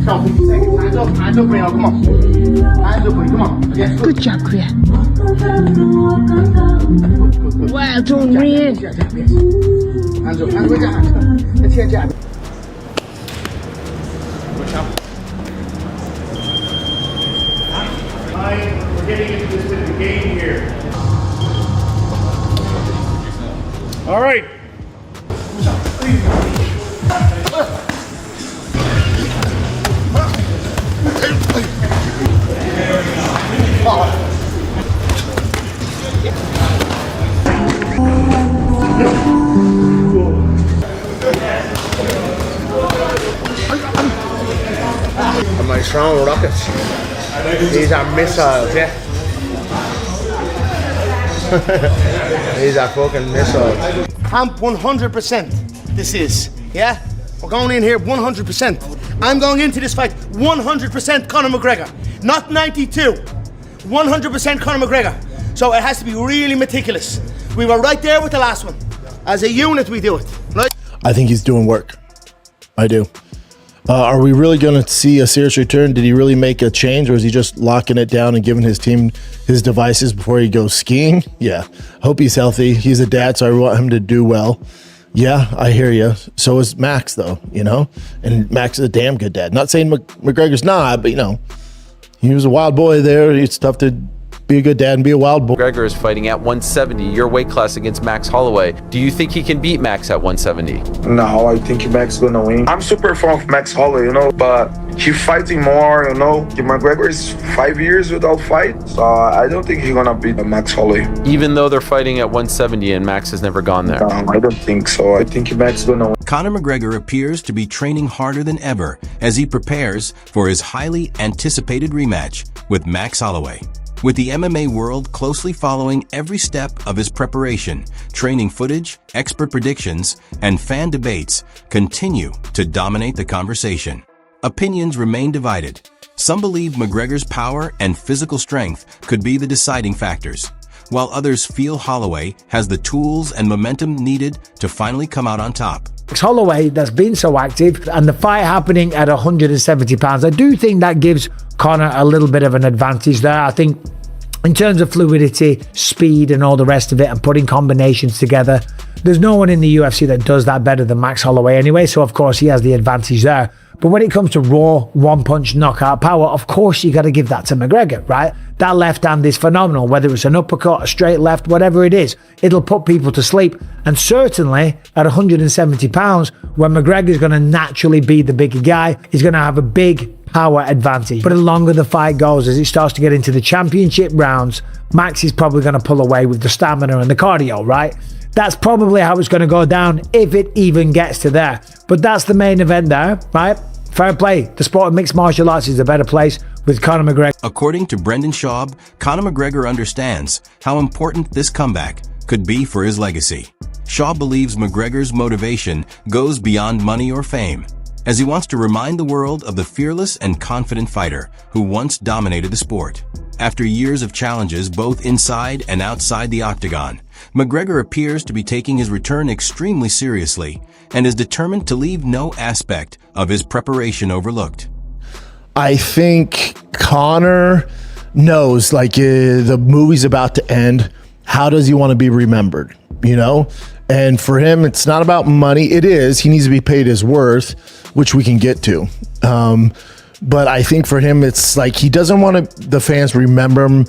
Come, 50 seconds. Hands up, Reno, come on. Hands up, buddy, come on. Yes, Good job, Rhea. Good. Well done, Rhea. Hands up, hands with your hands. Let's get jab. Good job. We're getting into this bit of the game here. All right. I'm like strong rockets. These are missiles, yeah. These are fucking missiles. I'm 100%. This is, yeah? We're going in here 100%. I'm going into this fight 100% Conor McGregor. Not 92. 100% Conor McGregor. So it has to be really meticulous. We were right there with the last one. As a unit, we do it. Right? I think he's doing work. I do. Are we really going to see a serious return? Did he really make a change, or is he just locking it down and giving his team his devices before he goes skiing? Yeah. Hope he's healthy. He's a dad, so I want him to do well. Yeah, I hear you. So is Max, though, you know? And Max is a damn good dad. Not saying McGregor's not, but, you know, he was a wild boy there. It's tough to be a good dad and be a wild boy. McGregor is fighting at 170, your weight class, against Max Holloway. Do you think he can beat Max at 170? No, I think Max is gonna win. I'm super fan of Max Holloway, you know, but he fighting more, you know. McGregor is 5 years without fight, so I don't think he's gonna beat Max Holloway. Even though they're fighting at 170 and Max has never gone there? No, I don't think so. I think Max is gonna win. Conor McGregor appears to be training harder than ever as he prepares for his highly anticipated rematch with Max Holloway. With the MMA world closely following every step of his preparation, training footage, expert predictions, and fan debates continue to dominate the conversation. Opinions remain divided. Some believe McGregor's power and physical strength could be the deciding factors, while others feel Holloway has the tools and momentum needed to finally come out on top. Holloway, that's been so active, and the fight happening at 170 pounds, I do think that gives Conor a little bit of an advantage there. I think in terms of fluidity, speed, and all the rest of it, and putting combinations together, there's no one in the UFC that does that better than Max Holloway anyway, so of course he has the advantage there. But when it comes to raw, one-punch knockout power, of course you got to give that to McGregor, right? That left hand is phenomenal, whether it's an uppercut, a straight left, whatever it is. It'll put people to sleep. And certainly at 170 pounds, when McGregor's going to naturally be the bigger guy, he's going to have a big power advantage. But the longer the fight goes, as it starts to get into the championship rounds, Max is probably going to pull away with the stamina and the cardio, right? That's probably how it's going to go down, if it even gets to there. But that's the main event there, right? Fair play. The sport of mixed martial arts is a better place with Conor McGregor. According to Brendan Schaub, Conor McGregor understands how important this comeback could be for his legacy. Schaub believes McGregor's motivation goes beyond money or fame, as he wants to remind the world of the fearless and confident fighter who once dominated the sport. After years of challenges both inside and outside the octagon, McGregor appears to be taking his return extremely seriously and is determined to leave no aspect of his preparation overlooked. I think Conor knows, like, the movie's about to end. How does he want to be remembered? You know? And for him, it's not about money. It is. He needs to be paid his worth, which we can get to. But I think for him, it's like he doesn't want the fans to remember him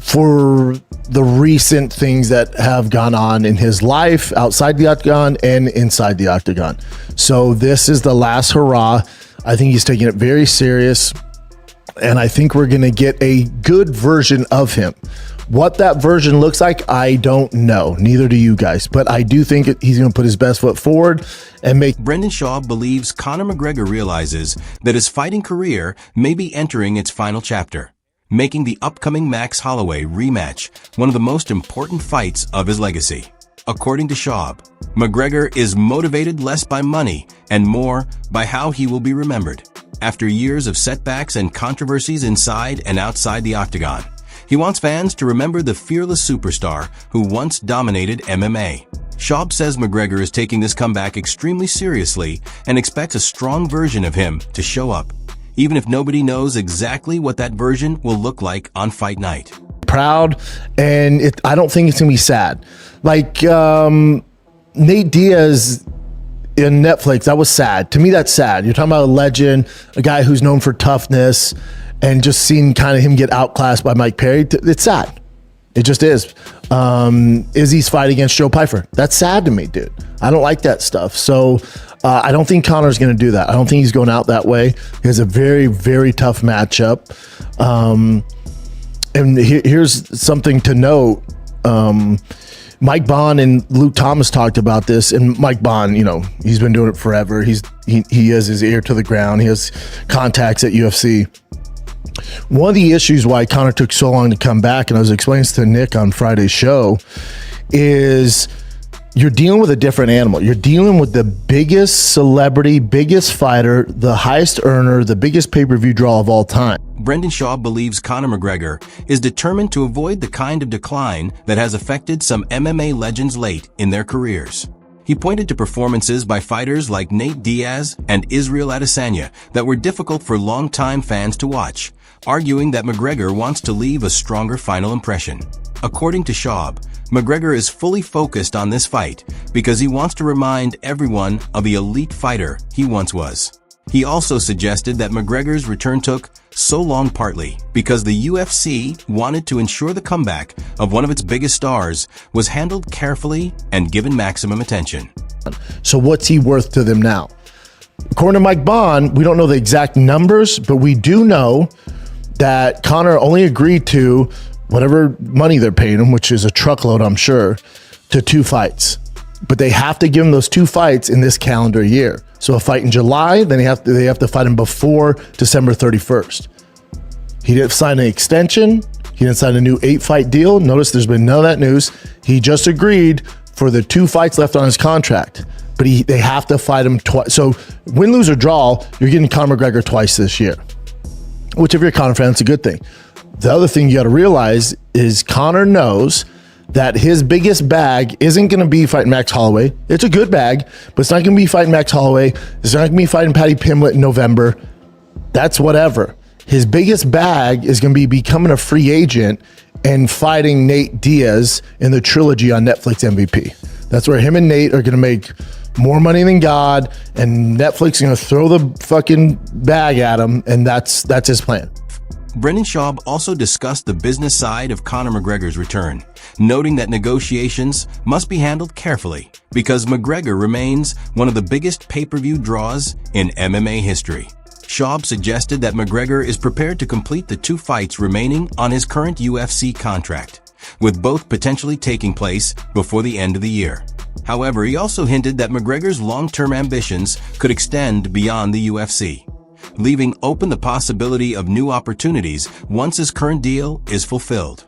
for the recent things that have gone on in his life outside the octagon and inside the octagon. So this is the last hurrah. I think he's taking it very serious, and I think we're going to get a good version of him. What that version looks like, I don't know. Neither do you guys. But I do think he's going to put his best foot forward and make... Brendan Schaub believes Conor McGregor realizes that his fighting career may be entering its final chapter, making the upcoming Max Holloway rematch one of the most important fights of his legacy. According to Schaub, McGregor is motivated less by money and more by how he will be remembered. After years of setbacks and controversies inside and outside the octagon, he wants fans to remember the fearless superstar who once dominated MMA. Schaub says McGregor is taking this comeback extremely seriously and expects a strong version of him to show up, even if nobody knows exactly what that version will look like on fight night. Proud, and I don't think it's gonna be sad. Like Nate Diaz in Netflix, that was sad. To me, that's sad. You're talking about a legend, a guy who's known for toughness, and just seeing kind of him get outclassed by Mike Perry. It's sad. It just is. Izzy's fight against Joe Pyfer. That's sad to me, dude. I don't like that stuff. So I don't think Conor's going to do that. I don't think he's going out that way. He has a very, very tough matchup. And here's something to note. Mike Bond and Luke Thomas talked about this, and Mike Bond, you know, he's been doing it forever. He has his ear to the ground. He has contacts at UFC. One of the issues why Conor took so long to come back, and I was explaining this to Nick on Friday's show, is you're dealing with a different animal. You're dealing with the biggest celebrity, biggest fighter, the highest earner, the biggest pay-per-view draw of all time. Brendan Schaub believes Conor McGregor is determined to avoid the kind of decline that has affected some MMA legends late in their careers. He pointed to performances by fighters like Nate Diaz and Israel Adesanya that were difficult for longtime fans to watch, arguing that McGregor wants to leave a stronger final impression. According to Schaub, McGregor is fully focused on this fight because he wants to remind everyone of the elite fighter he once was. He also suggested that McGregor's return took so long partly because the UFC wanted to ensure the comeback of one of its biggest stars was handled carefully and given maximum attention. So what's he worth to them now? According to Mike Bond, we don't know the exact numbers, but we do know that Conor only agreed to whatever money they're paying him, which is a truckload, I'm sure, to 2 fights. But they have to give him those 2 fights in this calendar year. So a fight in July, then they have to fight him before December 31st. He didn't sign an extension. He didn't sign a new 8-fight deal. Notice there's been none of that news. He just agreed for the 2 fights left on his contract. But they have to fight him twice. So win, lose, or draw, you're getting Conor McGregor twice this year. Which if you're a Conor fan, it's a good thing. The other thing you got to realize is Conor knows that his biggest bag isn't going to be fighting Max Holloway. It's a good bag, but it's not going to be fighting Max Holloway. It's not going to be fighting Paddy Pimblett in November. That's whatever. His biggest bag is going to be becoming a free agent and fighting Nate Diaz in the trilogy on Netflix MVP. That's where him and Nate are going to make more money than God, and Netflix is going to throw the fucking bag at him, and that's his plan. Brendan Schaub also discussed the business side of Conor McGregor's return, noting that negotiations must be handled carefully because McGregor remains one of the biggest pay-per-view draws in MMA history. Schaub suggested that McGregor is prepared to complete the 2 fights remaining on his current UFC contract, with both potentially taking place before the end of the year. However, he also hinted that McGregor's long-term ambitions could extend beyond the UFC, leaving open the possibility of new opportunities once his current deal is fulfilled.